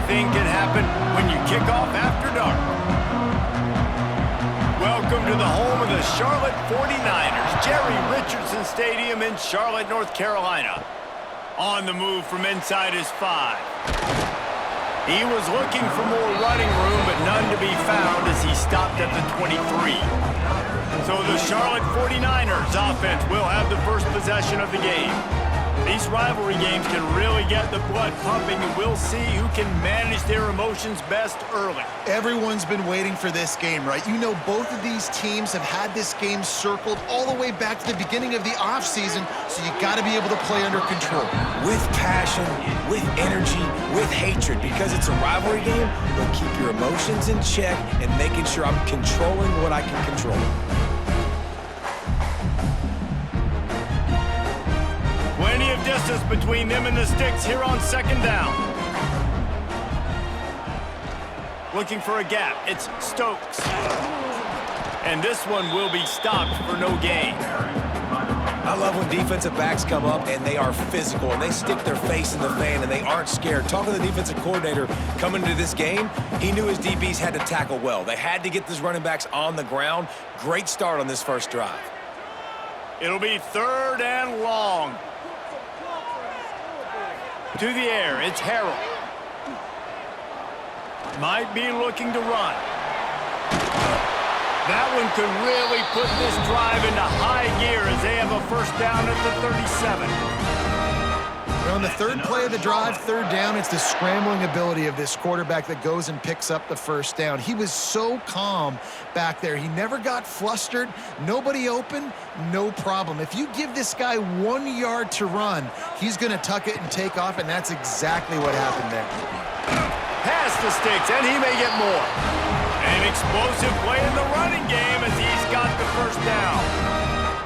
anything can happen when you kick off after dark. Welcome to the home of the Charlotte 49ers, Jerry Richardson Stadium in Charlotte, North Carolina. On the move from inside his 5. He was looking for more running room, but none to be found as he stopped at the 23. So the Charlotte 49ers offense will have the first possession of the game. These rivalry games can really get the blood pumping, and we'll see who can manage their emotions best early. Everyone's been waiting for this game, right? You know, both of these teams have had this game circled all the way back to the beginning of the offseason, so you got to be able to play under control. With passion, with energy, with hatred, because it's a rivalry game, but keep your emotions in check and making sure I'm controlling what I can control. Plenty of distance between them and the sticks here on second down. Looking for a gap. It's Stokes. And this one will be stopped for no gain. I love when defensive backs come up and they are physical and they stick their face in the fan and they aren't scared. Talking to the defensive coordinator coming into this game, he knew his DBs had to tackle well. They had to get these running backs on the ground. Great start on this first drive. It'll be 3rd and long. To the air, it's Harrell. Might be looking to run. That one could really put this drive into high gear as they have a first down at the 37. On the third play of the drive, third down, it's the scrambling ability of this quarterback that goes and picks up the first down. He was so calm back there. He never got flustered. Nobody open, no problem. If you give this guy 1 yard to run, he's going to tuck it and take off, and that's exactly what happened there. Past the sticks, and he may get more. An explosive play in the running game as he's got the first down.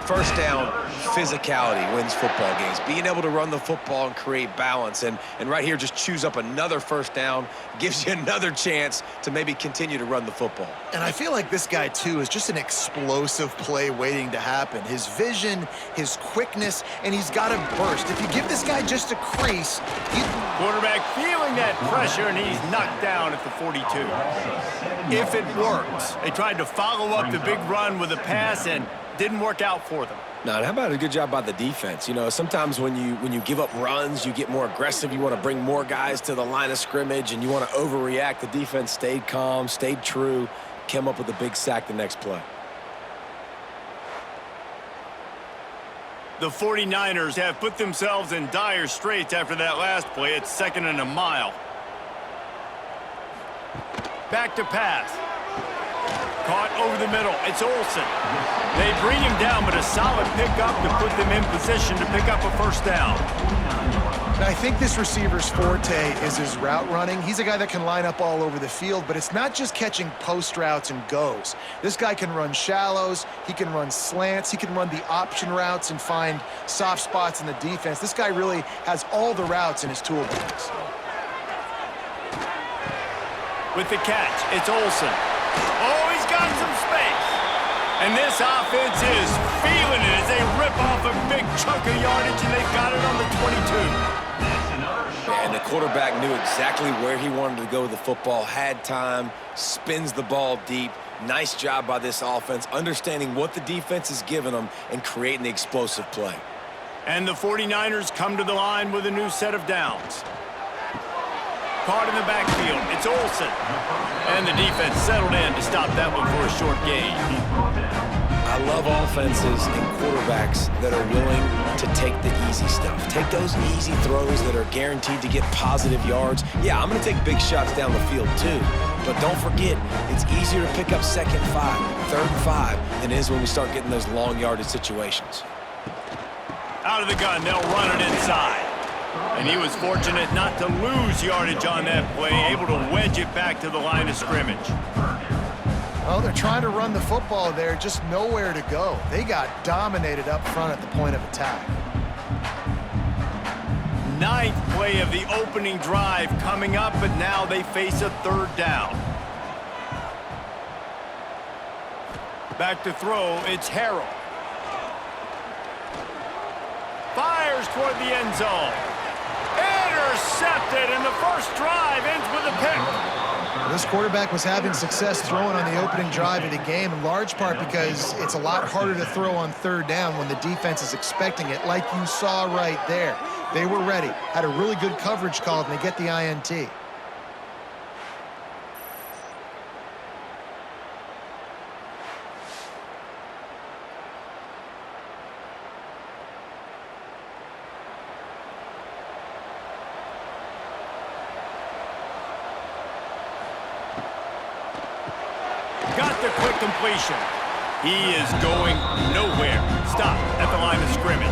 First down, physicality wins football games. Being able to run the football and create balance. And right here, just choose up another first down, gives you another chance to maybe continue to run the football. And I feel like this guy, too, is just an explosive play waiting to happen. His vision, his quickness, and he's got to burst. If you give this guy just a crease, quarterback feeling that pressure, and he's knocked down at the 42. If it works, they tried to follow up the big run with a pass and didn't work out for them. No, and how about a good job by the defense? You know, sometimes when you give up runs, you get more aggressive. You want to bring more guys to the line of scrimmage, and you want to overreact. The defense stayed calm, stayed true, came up with a big sack the next play. The 49ers have put themselves in dire straits after that last play. It's 2nd and a mile. Back to pass. Caught over the middle. It's Olsen. They bring him down, but a solid pickup to put them in position to pick up a first down. I think this receiver's forte is his route running. He's a guy that can line up all over the field, but it's not just catching post routes and goes. This guy can run shallows, he can run slants, he can run the option routes and find soft spots in the defense. This guy really has all the routes in his toolbox. With the catch, it's Olsen. Oh, he's got some space. And this offense is feeling it as they rip off a big chunk of yardage, and they've got it on the 22. And the quarterback knew exactly where he wanted to go with the football, had time, spins the ball deep. Nice job by this offense, understanding what the defense is giving them and creating the explosive play. And the 49ers come to the line with a new set of downs. Caught in the backfield. It's Olsen. And the defense settled in to stop that one for a short gain. I love offenses and quarterbacks that are willing to take the easy stuff. Take those easy throws that are guaranteed to get positive yards. Yeah, I'm going to take big shots down the field too. But don't forget, it's easier to pick up 2nd and 5, 3rd and 5 than it is when we start getting those long yardage situations. Out of the gun, they'll run it inside. And he was fortunate not to lose yardage on that play, able to wedge it back to the line of scrimmage. Well, they're trying to run the football there, just nowhere to go. They got dominated up front at the point of attack. 9th play of the opening drive coming up, but now they face a 3rd down. Back to throw, it's Harrell. Fires toward the end zone. Intercepted, and the first drive ends with a This quarterback was having success throwing on the opening drive of the game, in large part because it's a lot harder to throw on third down when the defense is expecting it, like you saw right there. They were ready, had a really good coverage call, and they get the INT. Got the quick completion. He is going nowhere. Stop at the line of scrimmage.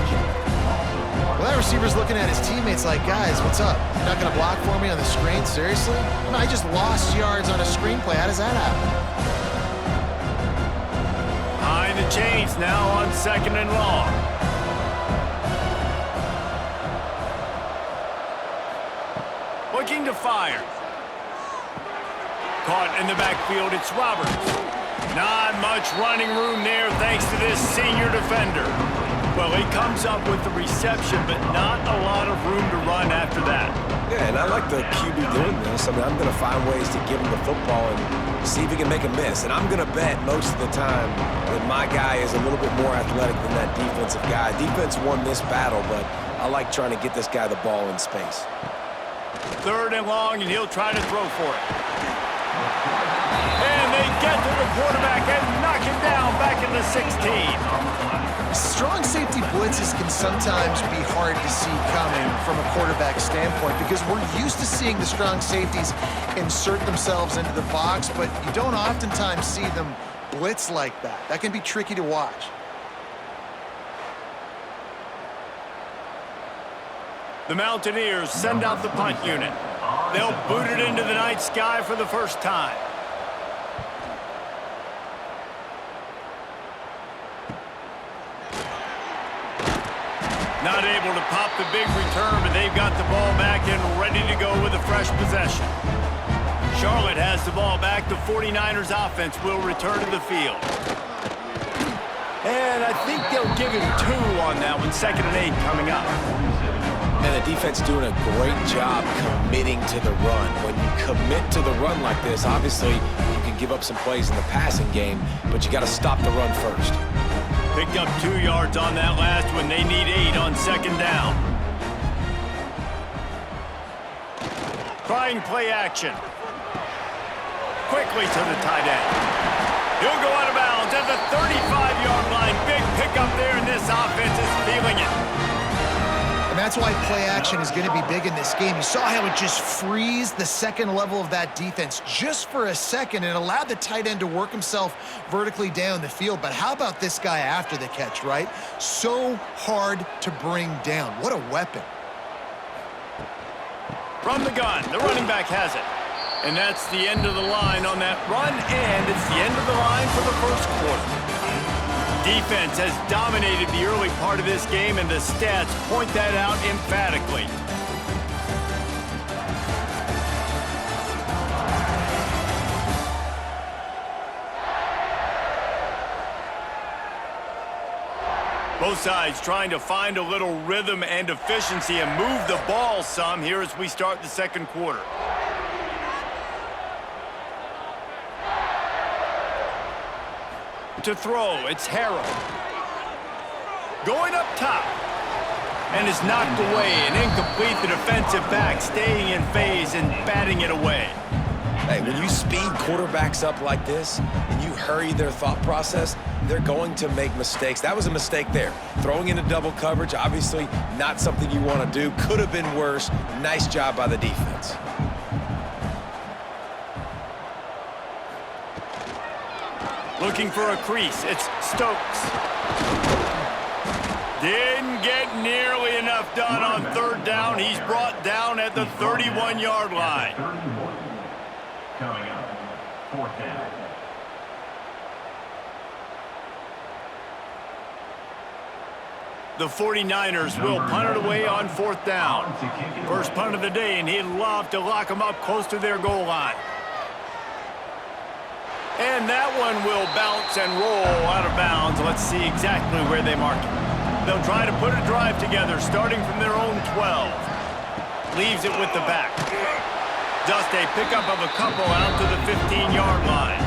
Well, that receiver's looking at his teammates like, guys, what's up? You're not going to block for me on the screen? Seriously? No, I just lost yards on a screenplay. How does that happen? Behind the chains now on 2nd and long. Looking to fire. Caught in the backfield, it's Roberts. Not much running room there thanks to this senior defender. Well, he comes up with the reception, but not a lot of room to run after that. Yeah, and I like the QB doing this. I mean, I'm going to find ways to give him the football and see if he can make a miss. And I'm going to bet most of the time that my guy is a little bit more athletic than that defensive guy. Defense won this battle, but I like trying to get this guy the ball in space. 3rd and long, and he'll try to throw for it. And they get to the quarterback and knock him down back in the 16. Strong safety blitzes can sometimes be hard to see coming from a quarterback standpoint because we're used to seeing the strong safeties insert themselves into the box, but you don't oftentimes see them blitz like that. That can be tricky to watch. The Mountaineers send out the punt unit. They'll boot it into the night sky for the first time. Not able to pop the big return, but they've got the ball back and ready to go with a fresh possession. Charlotte has the ball back. The 49ers offense will return to the field. And I think they'll give him 2 on that one. 2nd and 8 coming up. And the defense doing a great job committing to the run. When you commit to the run like this, obviously you can give up some plays in the passing game, but you got to stop the run first. Picked up 2 yards on that last one. They need 8 on 2nd down. Trying play action. Quickly to the tight end. He'll go out of bounds at the 35-yard line. Big pickup there, and this offense is feeling it. And that's why play action is going to be big in this game. You saw how it just freezed the second level of that defense just for a second and allowed the tight end to work himself vertically down the field. But how about this guy after the catch, right? So hard to bring down. What a weapon. From the gun, the running back has it. And that's the end of the line on that run, and it's the end of the line for the first quarter. Defense has dominated the early part of this game, and the stats point that out emphatically. Both sides trying to find a little rhythm and efficiency and move the ball some here as we start the second quarter. To throw, it's Harrell. Going up top. And is knocked away and incomplete. The defensive back staying in phase and batting it away. Hey, when you speed quarterbacks up like this and you hurry their thought process, they're going to make mistakes. That was a mistake there. Throwing into double coverage, obviously not something you want to do. Could have been worse. Nice job by the defense. Looking for a crease. It's Stokes. Didn't get nearly enough done on 3rd down. He's brought down at the 31-yard line. Coming up, 4th down. The 49ers will punt it away on 4th down. First punt of the day, and he'd love to lock them up close to their goal line. And that one will bounce and roll out of bounds. Let's see exactly where they mark it. They'll try to put a drive together, starting from their own 12. Leaves it with the back. just a pickup of a couple out to the 15-yard line.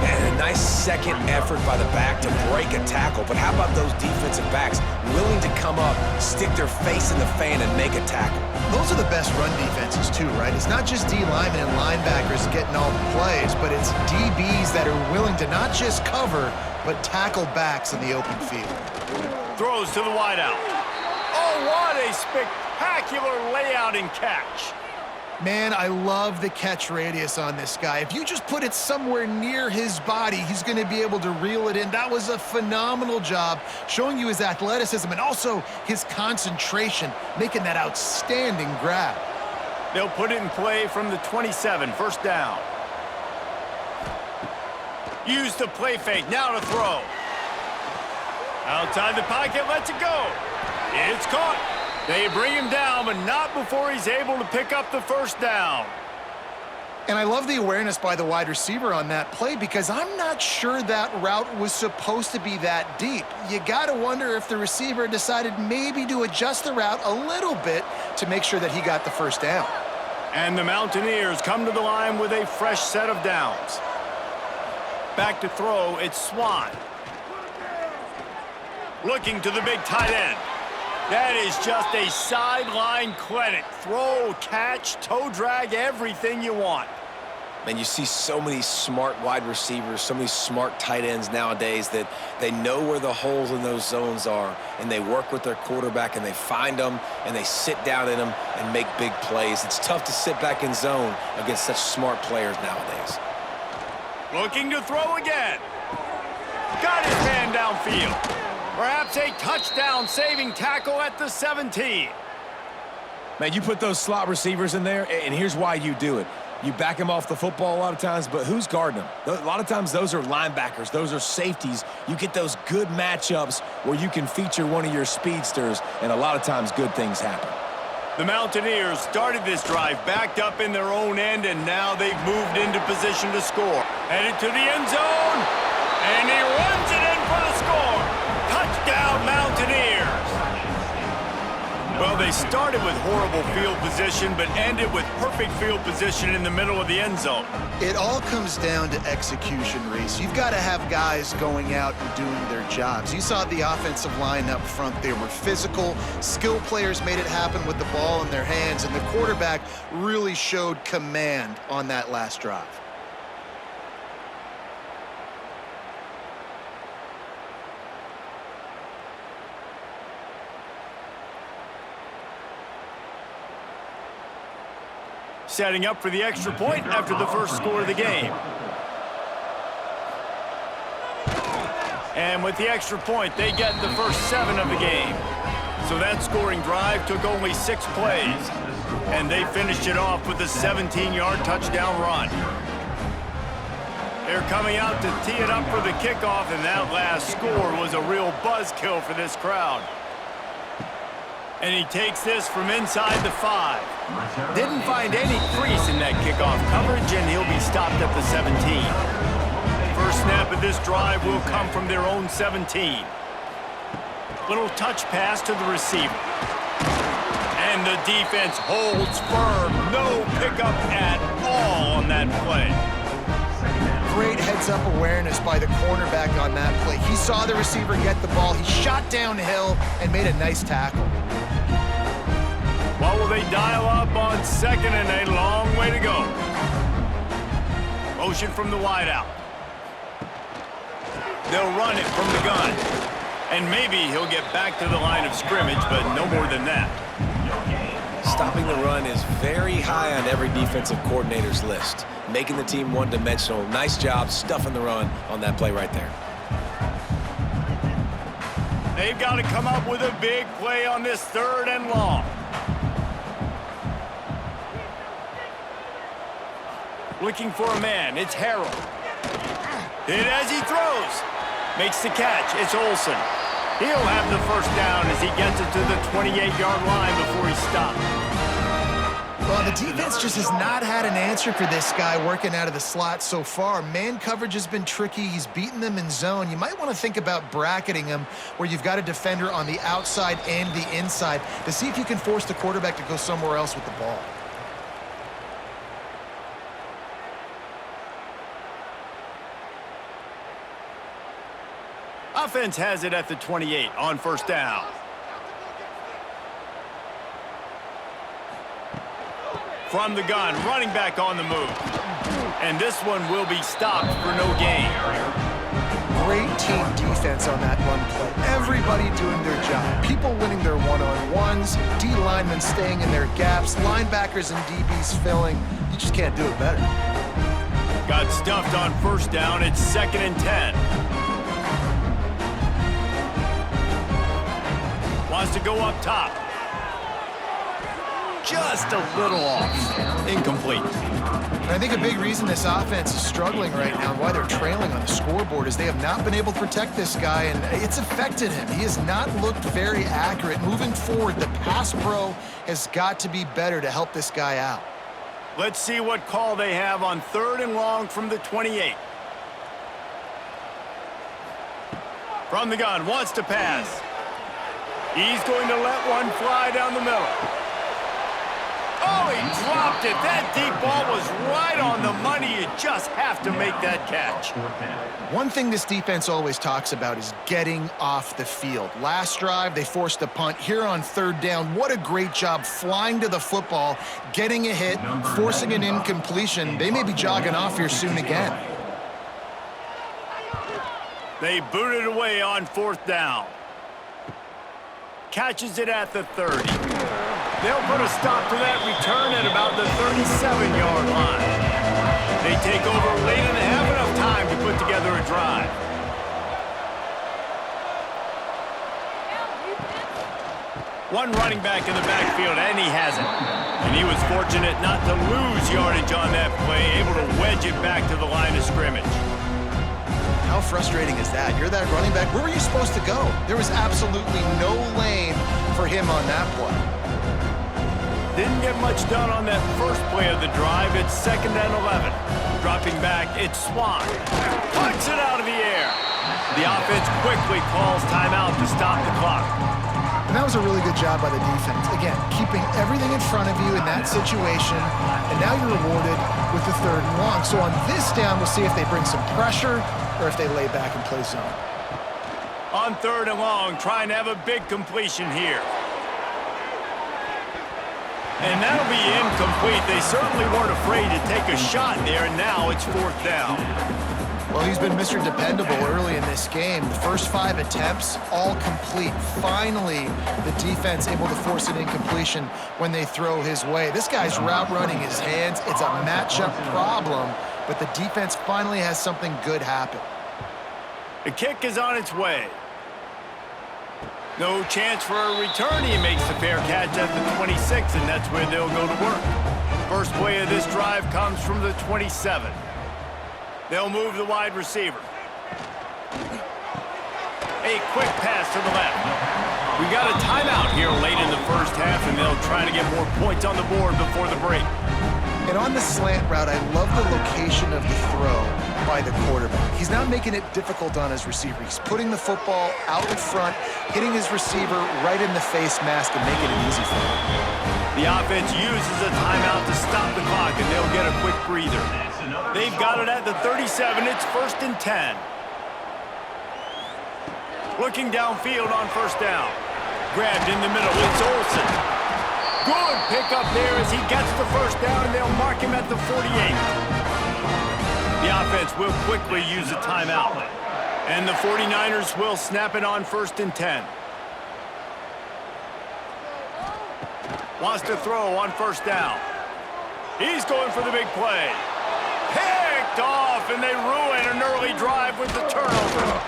And a nice second effort by the back to break a tackle. But how about those defensive backs willing to come up, stick their face in the fan, and make a tackle? Those are the best run defenses too, right? It's not just D linemen and linebackers getting all the plays, but it's DBs that are willing to not just cover, but tackle backs in the open field. Throws to the wideout. Oh, what a spectacular layout and catch. Man, I love the catch radius on this guy. If you just put it somewhere near his body, he's going to be able to reel it in. That was a phenomenal job, showing you his athleticism and also his concentration, making that outstanding grab. They'll put it in play from the 27, first down. Use the play fake, now to throw. Outside the pocket, lets it go. It's caught. They bring him down, but not before he's able to pick up the first down. And I love the awareness by the wide receiver on that play because I'm not sure that route was supposed to be that deep. You got to wonder if the receiver decided maybe to adjust the route a little bit to make sure that he got the first down. And the Mountaineers come to the line with a fresh set of downs. Back to throw, it's Swan. Looking to the big tight end. That is just a sideline clinic. Throw, catch, toe drag, everything you want. Man, you see so many smart wide receivers, so many smart tight ends nowadays that they know where the holes in those zones are, and they work with their quarterback, and they find them, and they sit down in them and make big plays. It's tough to sit back in zone against such smart players nowadays. Looking to throw again. Got his man downfield. Perhaps a touchdown-saving tackle at the 17. Man, you put those slot receivers in there, and here's why you do it. You back them off the football a lot of times, but who's guarding them? A lot of times those are linebackers. Those are safeties. You get those good matchups where you can feature one of your speedsters, and a lot of times good things happen. The Mountaineers started this drive backed up in their own end, and now they've moved into position to score. Headed to the end zone, and he runs it in for the score. Touchdown, Mountaineers! Well, they started with horrible field position, but ended with perfect field position in the middle of the end zone. It all comes down to execution, Reese. You've got to have guys going out and doing their jobs. You saw the offensive line up front. They were physical. Skill players made it happen with the ball in their hands, and the quarterback really showed command on that last drive. Setting up for the extra point after the first score of the game. And with the extra point, they get the first 7 of the game. So that scoring drive took only 6 plays, and they finished it off with a 17-yard touchdown run. They're coming out to tee it up for the kickoff, and that last score was a real buzzkill for this crowd. And he takes this from inside the 5. Didn't find any crease in that kickoff coverage, and he'll be stopped at the 17. First snap of this drive will come from their own 17. Little touch pass to the receiver. And the defense holds firm. No pickup at all on that play. Great heads-up awareness by the cornerback on that play. He saw the receiver get the ball. He shot downhill and made a nice tackle. What will they dial up on second and a long way to go? Motion from the wideout. They'll run it from the gun. And maybe he'll get back to the line of scrimmage, but no more than that. Stopping the run is very high on every defensive coordinator's list. Making the team one-dimensional. Nice job stuffing the run on that play right there. They've got to come up with a big play on this 3rd and long. Looking for a man. It's Harrell. Hit as he throws. Makes the catch. It's Olsen. He'll have the first down as he gets it to the 28-yard line before he stopped. Well, the defense just has not had an answer for this guy working out of the slot so far. Man coverage has been tricky. He's beaten them in zone. You might want to think about bracketing him where you've got a defender on the outside and the inside to see if you can force the quarterback to go somewhere else with the ball. Offense has it at the 28 on first down. From the gun, running back on the move. And this one will be stopped for no gain. Great team defense on that run play. Everybody doing their job. People winning their one-on-ones, D linemen staying in their gaps, linebackers and DBs filling. You just can't do it better. Got stuffed on first down. It's 2nd and 10. Wants to go up top. Just a little off. Incomplete. And I think a big reason this offense is struggling right now and why they're trailing on the scoreboard is they have not been able to protect this guy, and it's affected him. He has not looked very accurate. Moving forward, the pass pro has got to be better to help this guy out. Let's see what call they have on 3rd and long from the 28. From the gun, wants to pass. He's going to let one fly down the middle. Oh, he dropped it. That deep ball was right on the money. You just have to make that catch. One thing this defense always talks about is getting off the field. Last drive, they forced a punt. Here on 3rd down, what a great job flying to the football, getting a hit, forcing an incompletion. They may be jogging off here soon again. They booted away on 4th down. Catches it at the 30. They'll put a stop to that return at about the 37-yard line. They take over late and have enough time to put together a drive. One running back in the backfield, and he has it. And he was fortunate not to lose yardage on that play, able to wedge it back to the line of scrimmage. How frustrating is that? You're that running back. Where were you supposed to go? There was absolutely no lane for him on that play. Didn't get much done on that first play of the drive. It's 2nd and 11. Dropping back, it's Swan. Puts it out of the air. The offense quickly calls timeout to stop the clock. And that was a really good job by the defense. Again, keeping everything in front of you in that situation, and now you're rewarded with the 3rd and long. So on this down, we'll see if they bring some pressure or if they lay back and play zone. On 3rd and long, trying to have a big completion here. And that'll be incomplete. They certainly weren't afraid to take a shot there, and now it's 4th down. Well, he's been Mr. Dependable early in this game. The first 5 attempts, all complete. Finally, the defense able to force an incompletion when they throw his way. This guy's route running his hands. It's a matchup problem, but the defense finally has something good happen. The kick is on its way. No chance for a return. He makes the fair catch at the 26, and that's where they'll go to work. First play of this drive comes from the 27. They'll move the wide receiver. A quick pass to the left. We got a timeout here late in the first half, and they'll try to get more points on the board before the break. And on the slant route, I love the location of the throw by the quarterback. He's not making it difficult on his receiver. He's putting the football out in front, hitting his receiver right in the face mask and making it easy for him. The offense uses a timeout to stop the clock, and they'll get a quick breather. They've got it at the 37. It's 1st and 10. Looking downfield on first down. Grabbed in the middle. It's Olsen. Good pickup there as he gets the first down, and they'll mark him at the 48. The offense will quickly use a timeout. And the 49ers will snap it on 1st and 10. Wants to throw on first down. He's going for the big play. Picked off, and they ruin an early drive with the turnover.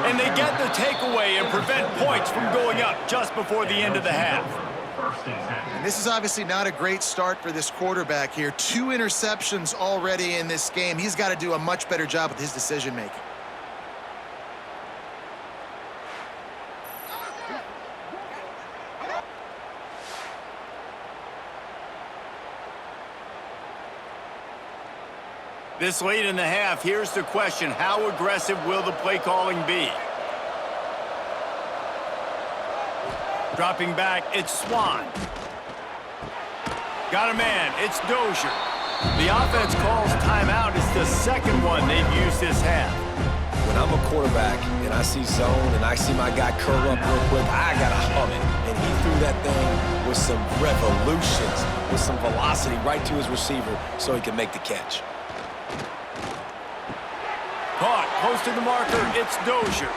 And they get the takeaway and prevent points from going up just before the end of the half. And this is obviously not a great start for this quarterback here. 2 interceptions already in this game. He's got to do a much better job with his decision-making. This late in the half, here's the question. How aggressive will the play calling be? Dropping back, it's Swan. Got a man, it's Dozier. The offense calls timeout. It's the second one they've used this half. when I'm a quarterback and I see zone and I see my guy curl up real quick, I got to hum it. And he threw that thing with some revolutions, with some velocity right to his receiver so he can make the catch. Caught, close to the marker, it's Dozier.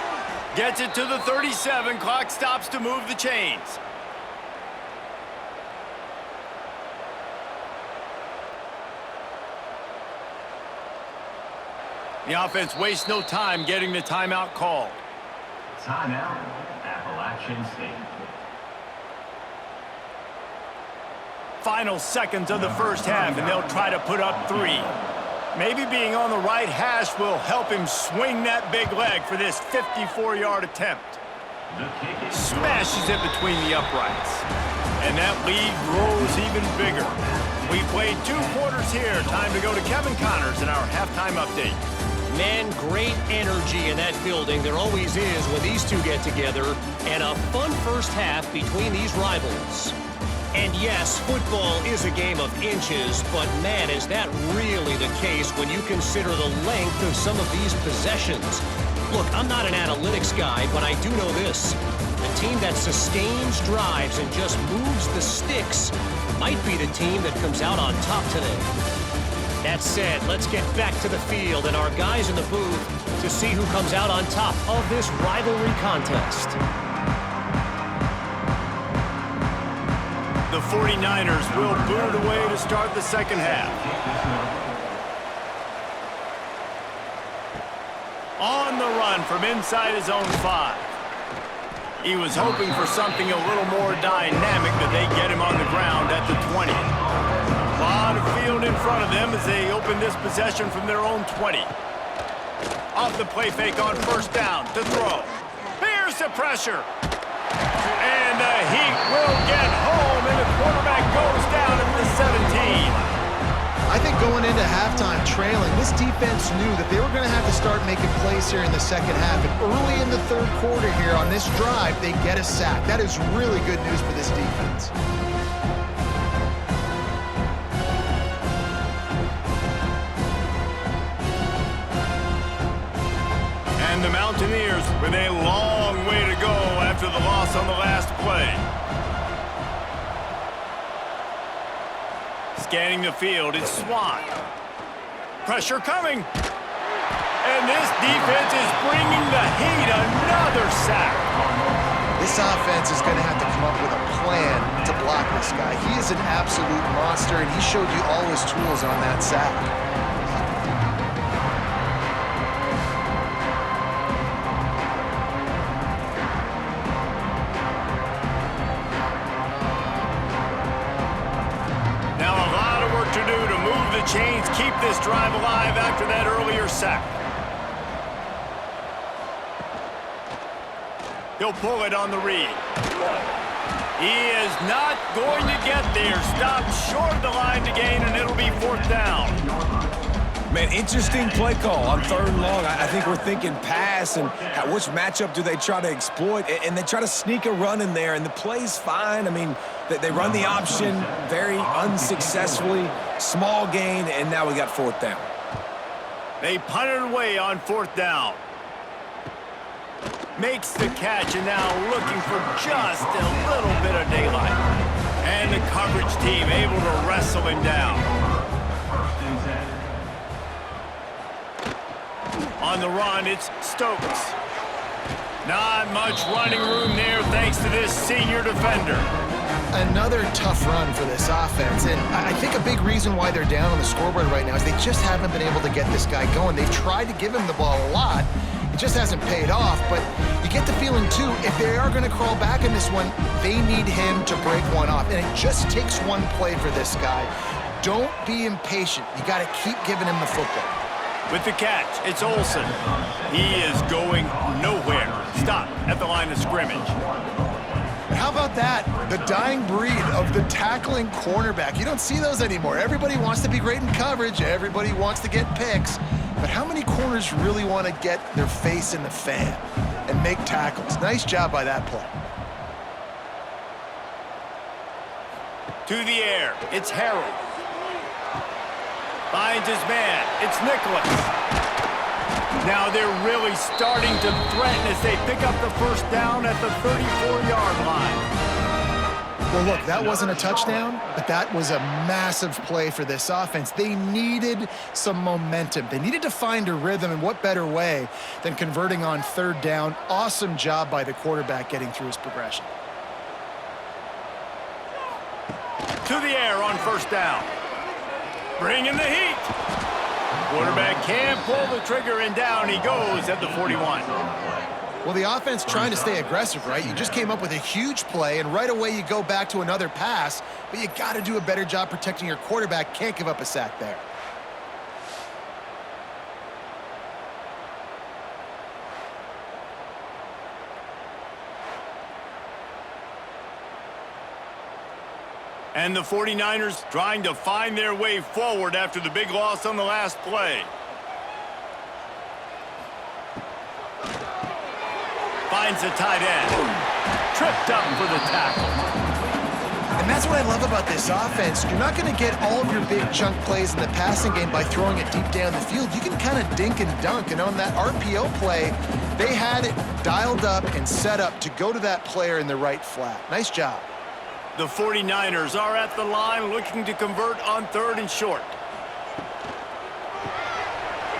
Gets it to the 37, clock stops to move the chains. The offense wastes no time getting the timeout called. Timeout, Appalachian State. Final seconds of the first half, and they'll try to put up 3. Maybe being on the right hash will help him swing that big leg for this 54-yard attempt. Smashes it between the uprights. And that lead grows even bigger. We played 2 quarters here. Time to go to Kevin Connors in our halftime update. Man, great energy in that building. There always is when these two get together. And a fun first half between these rivals. And yes, football is a game of inches, but man, is that really the case when you consider the length of some of these possessions. Look, I'm not an analytics guy, but I do know this. The team that sustains drives and just moves the sticks might be the team that comes out on top today. That said, let's get back to the field and our guys in the booth to see who comes out on top of this rivalry contest. The 49ers will boot it away to start the second half. On the run from inside his own 5. He was hoping for something a little more dynamic, but they get him on the ground at the 20. A lot of field in front of them as they open this possession from their own 20. Off the play fake on first down to throw. Here's the pressure. And the Heat will get home, and the quarterback goes down at the 17. I think going into halftime trailing, this defense knew that they were going to have to start making plays here in the second half. And early in the third quarter here on this drive, they get a sack. That is really good news for this defense. And the Mountaineers with a long way to go after the loss on the last play. Scanning the field, it's Swann. Pressure coming. And this defense is bringing the Heat another sack. This offense is going to have to come up with a plan to block this guy. He is an absolute monster, and he showed you all his tools on that sack. Chains keep this drive alive after that earlier sack. He'll pull it on the read. He is not going to get there. Stopped short of the line to gain, and it'll be 4th down. Man, interesting play call on 3rd and long. I think we're thinking pass and which matchup do they try to exploit, and they try to sneak a run in there, and the play's fine. I mean, they run the option very unsuccessfully, small gain, and now we got 4th down. They punt it away on 4th down. Makes the catch, and now looking for just a little bit of daylight. And the coverage team able to wrestle him down. On the run, it's Stokes. Not much running room there thanks to this senior defender. Another tough run for this offense, and I think a big reason why they're down on the scoreboard right now is they just haven't been able to get this guy going. They've tried to give him the ball a lot. It just hasn't paid off, but you get the feeling, too, if they are going to crawl back in this one, they need him to break one off, and it just takes one play for this guy. Don't be impatient. You got to keep giving him the football. With the catch, it's Olsen. He is going nowhere. Stop at the line of scrimmage. How about that? The dying breed of the tackling cornerback. You don't see those anymore. Everybody wants to be great in coverage. Everybody wants to get picks. But how many corners really want to get their face in the fan and make tackles? Nice job by that play. To the air, it's Harold. Finds his man, it's Nicholas. Now they're really starting to threaten as they pick up the first down at the 34-yard line. Well, look, that wasn't a touchdown, but that was a massive play for this offense. They needed some momentum. They needed to find a rhythm, and what better way than converting on third down. Awesome job by the quarterback getting through his progression. To the air on first down. Bringing the heat. Quarterback can't pull the trigger, and down he goes at the 41. Well, the offense trying to stay aggressive, right? You just came up with a huge play, and right away you go back to another pass, but you got to do a better job protecting your quarterback. Can't give up a sack there. And the 49ers trying to find their way forward after the big loss on the last play. Finds a tight end. Tripped up for the tackle. And that's what I love about this offense. You're not going to get all of your big chunk plays in the passing game by throwing it deep down the field. You can kind of dink and dunk. And on that RPO play, they had it dialed up and set up to go to that player in the right flat. Nice job. The 49ers are at the line looking to convert on third and short.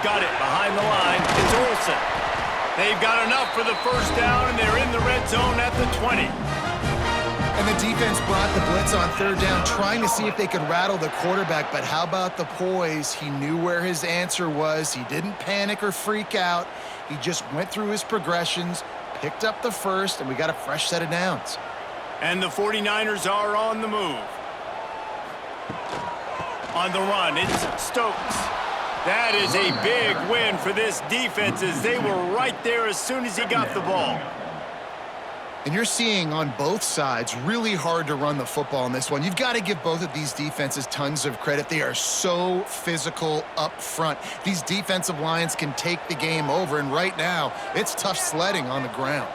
Got it behind the line. It's Olsen. They've got enough for the first down, and they're in the red zone at the 20. And the defense brought the blitz on third down, trying to see if they could rattle the quarterback. But how about the poise? He knew where his answer was. He didn't panic or freak out. He just went through his progressions, picked up the first, and we got a fresh set of downs. And the 49ers are on the move. On the run, it's Stokes. That is a big win for this defense as they were right there as soon as he got the ball. And you're seeing on both sides really hard to run the football in this one. You've got to give both of these defenses tons of credit. They are so physical up front. These defensive lines can take the game over, and right now, it's tough sledding on the ground.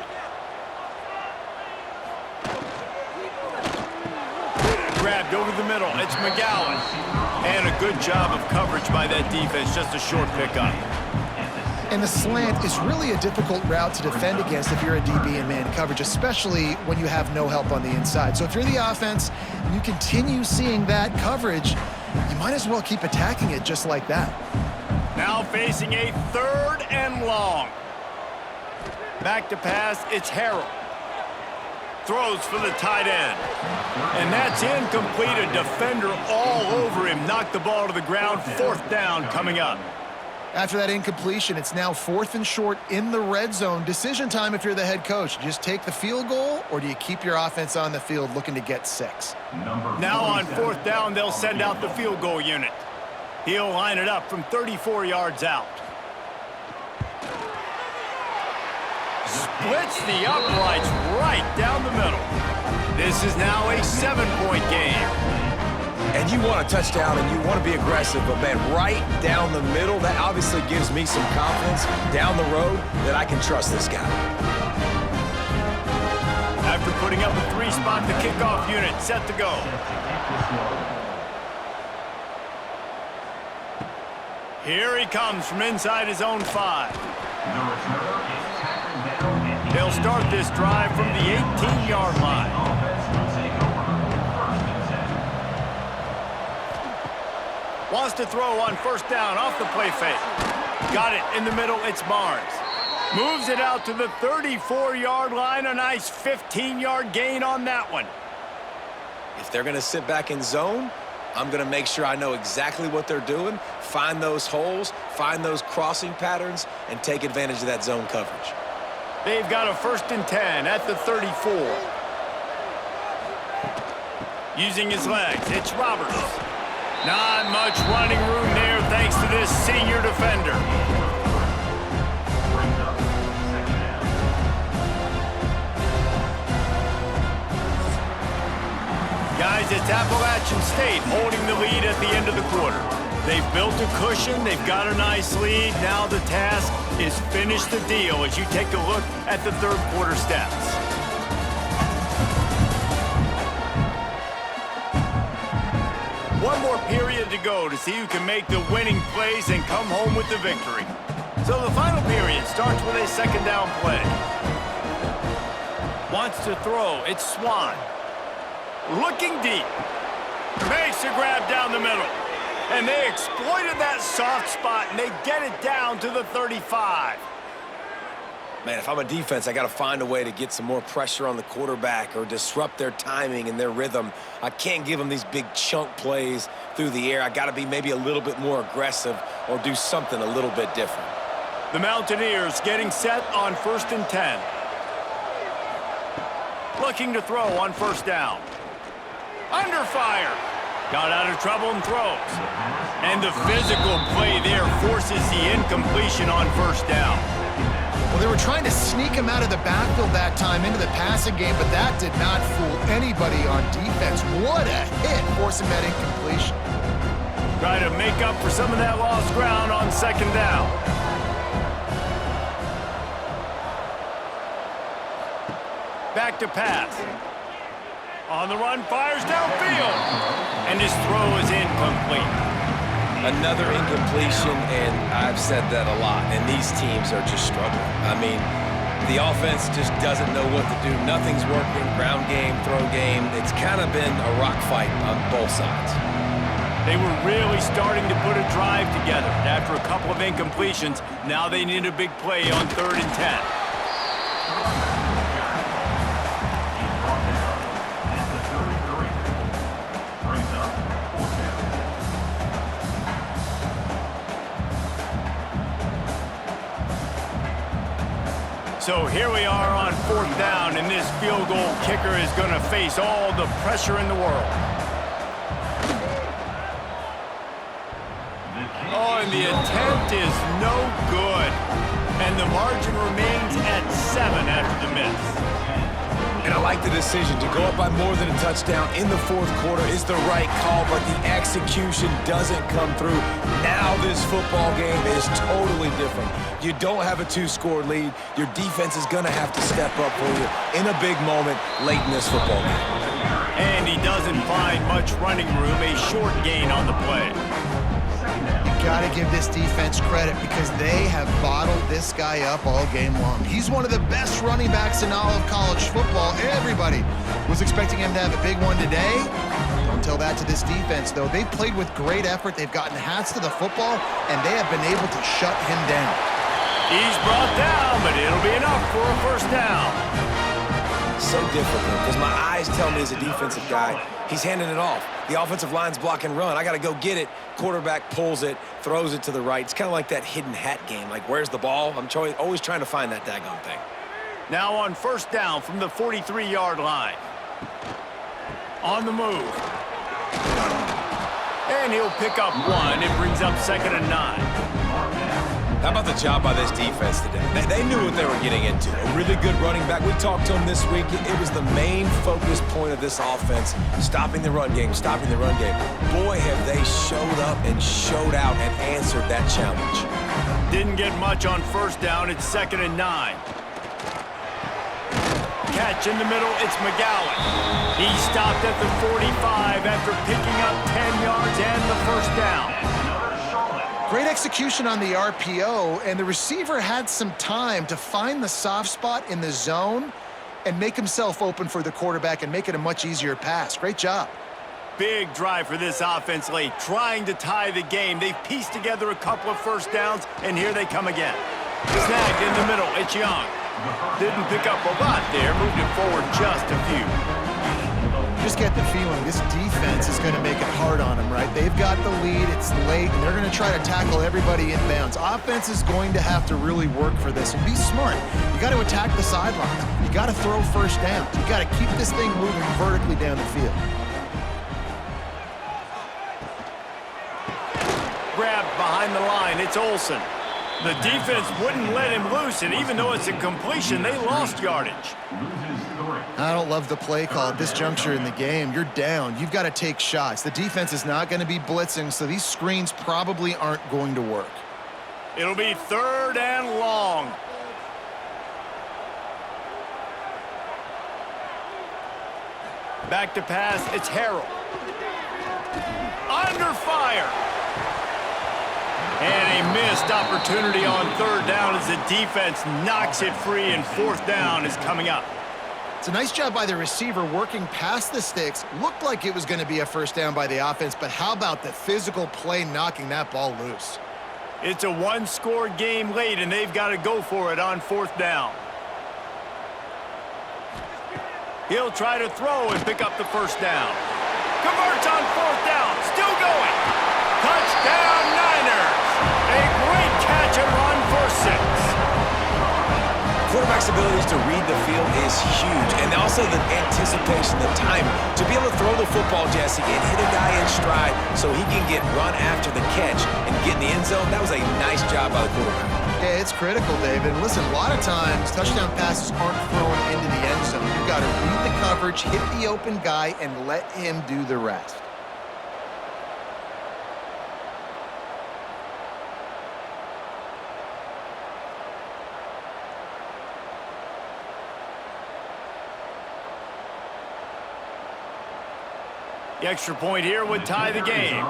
Grabbed over the middle. It's McGowan. And a good job of coverage by that defense. Just a short pickup. And the slant is really a difficult route to defend against if you're a DB in man coverage, especially when you have no help on the inside. So if you're the offense and you continue seeing that coverage, you might as well keep attacking it just like that. Now facing a third and long. Back to pass. It's Harrell. Throws for the tight end. And that's incomplete. A defender all over him. Knocked the ball to the ground. Fourth down coming up. After that incompletion, it's now fourth and short in the red zone. Decision time if you're the head coach. Just take the field goal, or do you keep your offense on the field looking to get 6? Now on fourth down, they'll send out the field goal unit. He'll line it up from 34 yards out. Splits the uprights right down the middle. This is now a 7-point game. And you want a touchdown and you want to be aggressive, but man, right down the middle, that obviously gives me some confidence down the road that I can trust this guy. After putting up a 3-spot, the kickoff unit set to go. Here he comes from inside his own 5. They'll start this drive from the 18-yard line. Wants to throw on first down off the play fake. Got it in the middle. It's Barnes. Moves it out to the 34-yard line. A nice 15-yard gain on that one. If they're going to sit back in zone, I'm going to make sure I know exactly what they're doing, find those holes, find those crossing patterns, and take advantage of that zone coverage. They've got a 1st and 10 at the 34. Using his legs, it's Roberts. Not much running room there thanks to this senior defender. Guys, it's Appalachian State holding the lead at the end of the quarter. They've built a cushion. They've got a nice lead. Now the task is finish the deal as you take a look at the third quarter stats. One more period to go to see who can make the winning plays and come home with the victory. So the final period starts with a second down play. Wants to throw. It's Swan. Looking deep. Makes a grab down the middle. And they exploited that soft spot, and they get it down to the 35. Man, if I'm a defense, I got to find a way to get some more pressure on the quarterback or disrupt their timing and their rhythm. I can't give them these big chunk plays through the air. I got to be maybe a little bit more aggressive or do something a little bit different. The Mountaineers getting set on 1st and 10. Looking to throw on first down. Under fire. Got out of trouble and throws. And the physical play there forces the incompletion on first down. Well, they were trying to sneak him out of the backfield that time into the passing game, but that did not fool anybody on defense. What a hit, forcing that incompletion. Try to make up for some of that lost ground on second down. Back to pass. On the run, fires downfield. And his throw is incomplete. Another incompletion, and I've said that a lot, and these teams are just struggling. I mean, the offense just doesn't know what to do. Nothing's working. Ground game, throw game. It's kind of been a rock fight on both sides. They were really starting to put a drive together. After a couple of incompletions, now they need a big play on 3rd and 10. So here we are on 4th down, and this field goal kicker is going to face all the pressure in the world. Oh, and the attempt is no good. And the margin remains at 7 after the miss. And I like the decision to go up by more than a touchdown in the 4th quarter is the right call, but the execution doesn't come through. Now this football game is totally different. You don't have a 2-score lead. Your defense is going to have to step up for you in a big moment late in this football game. And he doesn't find much running room, a short gain on the play. Got to give this defense credit because they have bottled this guy up all game long. He's one of the best running backs in all of college football. Everybody was expecting him to have a big one today. Don't tell that to this defense, though. They've played with great effort. They've gotten hats to the football, and they have been able to shut him down. He's brought down, but it'll be enough for a first down. So difficult because my eyes tell me as a defensive guy, he's handing it off. The offensive line's block and run. I got to go get it. Quarterback pulls it, throws it to the right. It's kind of like that hidden hat game. Like, where's the ball? I'm always trying to find that daggone thing. Now on first down from the 43-yard line. On the move. And he'll pick up 1. It brings up 2nd and 9. How about the job by this defense today? They knew what they were getting into. A really good running back. We talked to him this week. It was the main focus point of this offense, stopping the run game, stopping the run game. Boy, have they showed up and showed out and answered that challenge. Didn't get much on first down. It's 2nd and 9. Catch in the middle. It's McGowan. He stopped at the 45 after picking up 10 yards and the first down. Great execution on the RPO, and the receiver had some time to find the soft spot in the zone and make himself open for the quarterback and make it a much easier pass. Great job. Big drive for this offense late, trying to tie the game. They've pieced together a couple of first downs, and here they come again. Snagged in the middle, it's Young. Didn't pick up a lot there, moved it forward just a few. Just get the feeling this defense is going to make it hard on them, right? They've got the lead, it's late, and they're going to try to tackle everybody inbounds. Offense is going to have to really work for this and be smart. You got to attack the sidelines. You got to throw first downs. You got to keep this thing moving vertically down the field. Grabbed behind the line, it's Olsen. The defense wouldn't let him loose, and even though it's a completion, they lost yardage. I don't love the play call at this juncture in the game. You're down. You've got to take shots. The defense is not going to be blitzing, so these screens probably aren't going to work. It'll be 3rd and long. Back to pass, it's Harrell. Under fire. And a missed opportunity on third down as the defense knocks it free, and fourth down is coming up. It's a nice job by the receiver working past the sticks. Looked like it was going to be a first down by the offense, but how about the physical play knocking that ball loose? It's a one-score game late, and they've got to go for it on fourth down. He'll try to throw and pick up the first down. Converts on fourth down. Still going. Touchdown, Niners. A great catch and run for 6. Quarterback's abilities to read the field is huge, and also the anticipation, the timing. To be able to throw the football, Jesse, and hit a guy in stride so he can get run after the catch and get in the end zone, that was a nice job by the quarterback. Yeah, it's critical, David. Listen, a lot of times, touchdown passes aren't thrown into the end zone. You've got to read the coverage, hit the open guy, and let him do the rest. The extra point here would tie the game.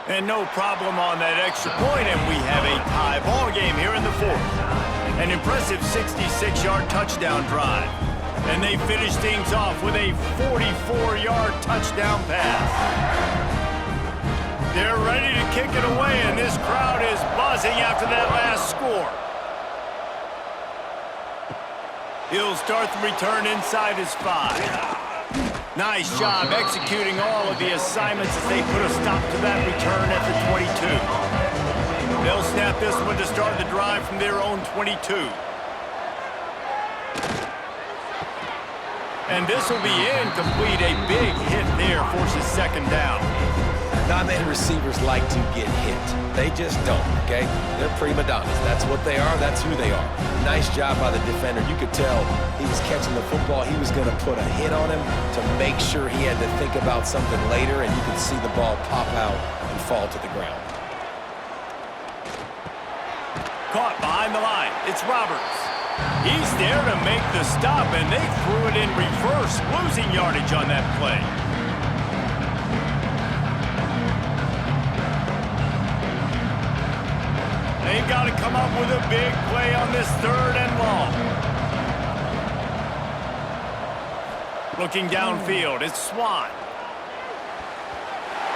And no problem on that extra point, and we have a tie ball game here in the fourth. An impressive 66-yard touchdown drive. And they finish things off with a 44-yard touchdown pass. They're ready to kick it away, and this crowd is buzzing after that last score. He'll start the return inside his 5. Nice job executing all of the assignments as they put a stop to that return at the 22. They'll snap this one to start the drive from their own 22. And this will be incomplete. A big hit there forces second down. Not many receivers like to get hit. They just don't, okay? They're prima donnas. That's what they are. That's who they are. Nice job by the defender. You could tell he was catching the football. He was going to put a hit on him to make sure he had to think about something later, and you could see the ball pop out and fall to the ground. Caught behind the line. It's Roberts. He's there to make the stop, and they threw it in reverse, losing yardage on that play. They've got to come up with a big play on this third and long. Looking downfield, it's Swan.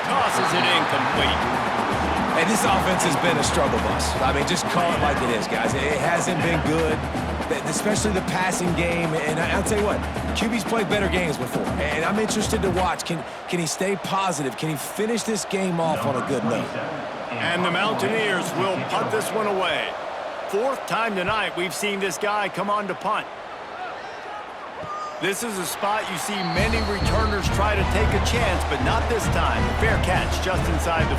Tosses it incomplete. And this offense has been a struggle bus. I mean, just call it like it is, guys. It hasn't been good, especially the passing game. And I'll tell you what, QB's played better games before. And I'm interested to watch. Can he stay positive? Can he finish this game off on a good note? And the Mountaineers will punt this one away. Fourth time tonight we've seen this guy come on to punt. This is a spot you see many returners try to take a chance, but not this time. Fair catch just inside the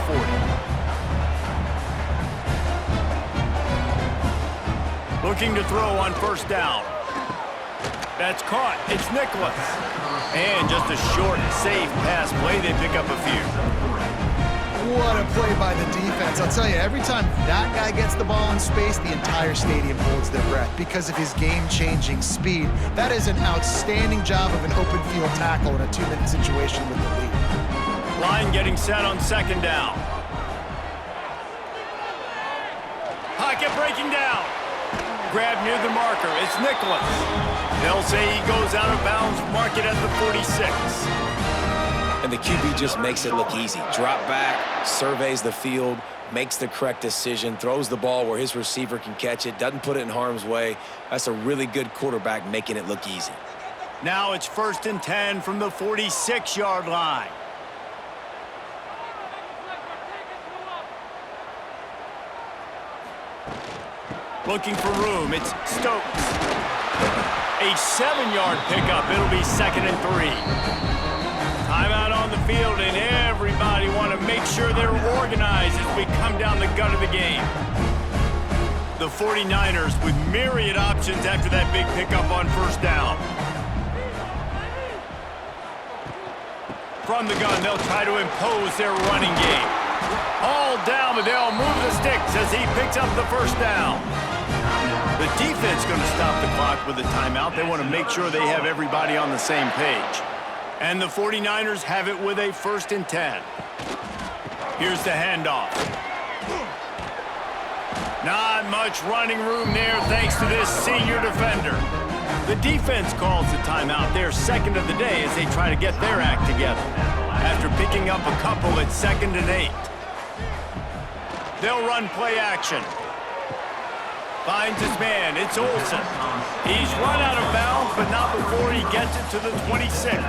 40. Looking to throw on first down. That's caught. It's Nicholas. And just a short, safe pass play. They pick up a few. What a play by the defense. I'll tell you, every time that guy gets the ball in space, the entire stadium holds their breath because of his game-changing speed. That is an outstanding job of an open field tackle in a 2-minute situation with the lead. Line getting set on second down. Pocket breaking down. Grab near the marker. It's Nicholas. They'll say he goes out of bounds, mark it at the 46. And the QB just makes it look easy. Drop back, surveys the field, makes the correct decision, throws the ball where his receiver can catch it, doesn't put it in harm's way. That's a really good quarterback making it look easy. Now it's 1st and 10 from the 46-yard line. Looking for room, it's Stokes. A 7-yard pickup, it'll be 2nd and 3. Timeout on the field, and everybody want to make sure they're organized as we come down the gut of the game. The 49ers with myriad options after that big pickup on first down. From the gun, they'll try to impose their running game. All down, but they'll move the sticks as he picks up the first down. The defense going to stop the clock with a timeout. They want to make sure they have everybody on the same page. And the 49ers have it with a 1st and 10. Here's the handoff. Not much running room there thanks to this senior defender. The defense calls the timeout, their second of the day, as they try to get their act together. After picking up a couple at 2nd and 8. They'll run play action. Finds his man, it's Olsen. He's run out of bounds, but not before he gets it to the 26.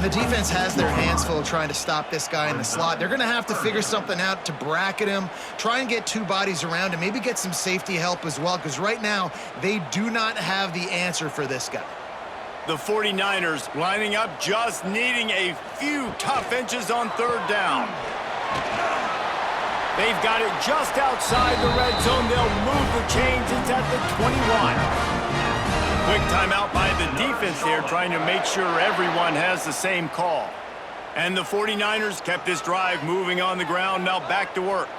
The defense has their hands full trying to stop this guy in the slot. They're going to have to figure something out to bracket him, try and get 2 bodies around him, maybe get some safety help as well, because right now they do not have the answer for this guy. The 49ers lining up, just needing a few tough inches on 3rd down. They've got it just outside the red zone. They'll move the chains. It's at the 21. Quick timeout by the defense there, trying to make sure everyone has the same call. And the 49ers kept this drive moving on the ground, now back to work.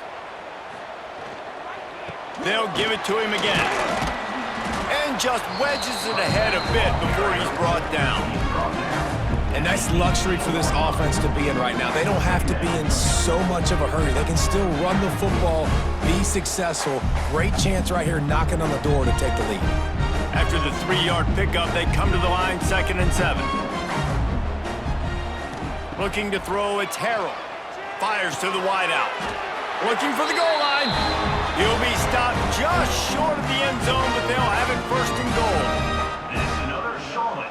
They'll give it to him again. And just wedges it ahead a bit before he's brought down. And nice luxury for this offense to be in right now. They don't have to be in so much of a hurry. They can still run the football, be successful. Great chance right here knocking on the door to take the lead. After the 3-yard pickup, they come to the line, 2nd and 7. Looking to throw, it's Harrell. Fires to the wideout. Looking for the goal line. He'll be stopped just short of the end zone, but they'll have it 1st and goal. It's another Charlotte.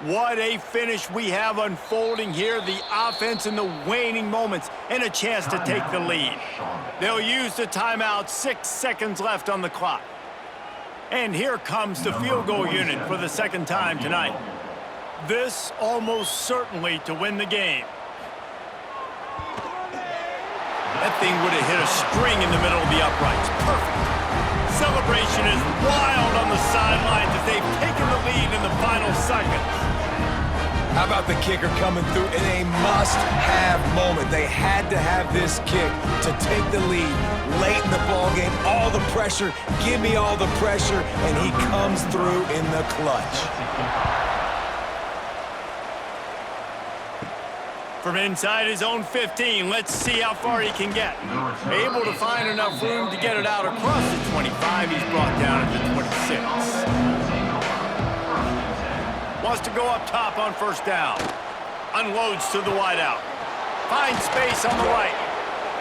What a finish we have unfolding here. The offense in the waning moments and a chance to take the lead. They'll use the timeout, 6 seconds left on the clock. And here comes the field goal unit for the 2nd time tonight. This almost certainly to win the game. That thing would have hit a string in the middle of the uprights. Perfect. Celebration is wild on the sidelines as they've taken the lead in the final seconds. How about the kicker coming through in a must-have moment? They had to have this kick to take the lead late in the ball game. All the pressure, give me all the pressure, and he comes through in the clutch. From inside his own 15, let's see how far he can get. Able to find enough room to get it out across the 25. He's brought down at the 26. Wants to go up top on 1st down. Unloads to the wideout. Finds space on the right.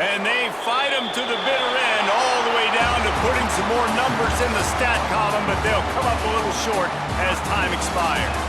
And they fight him to the bitter end, all the way down to putting some more numbers in the stat column, but they'll come up a little short as time expires.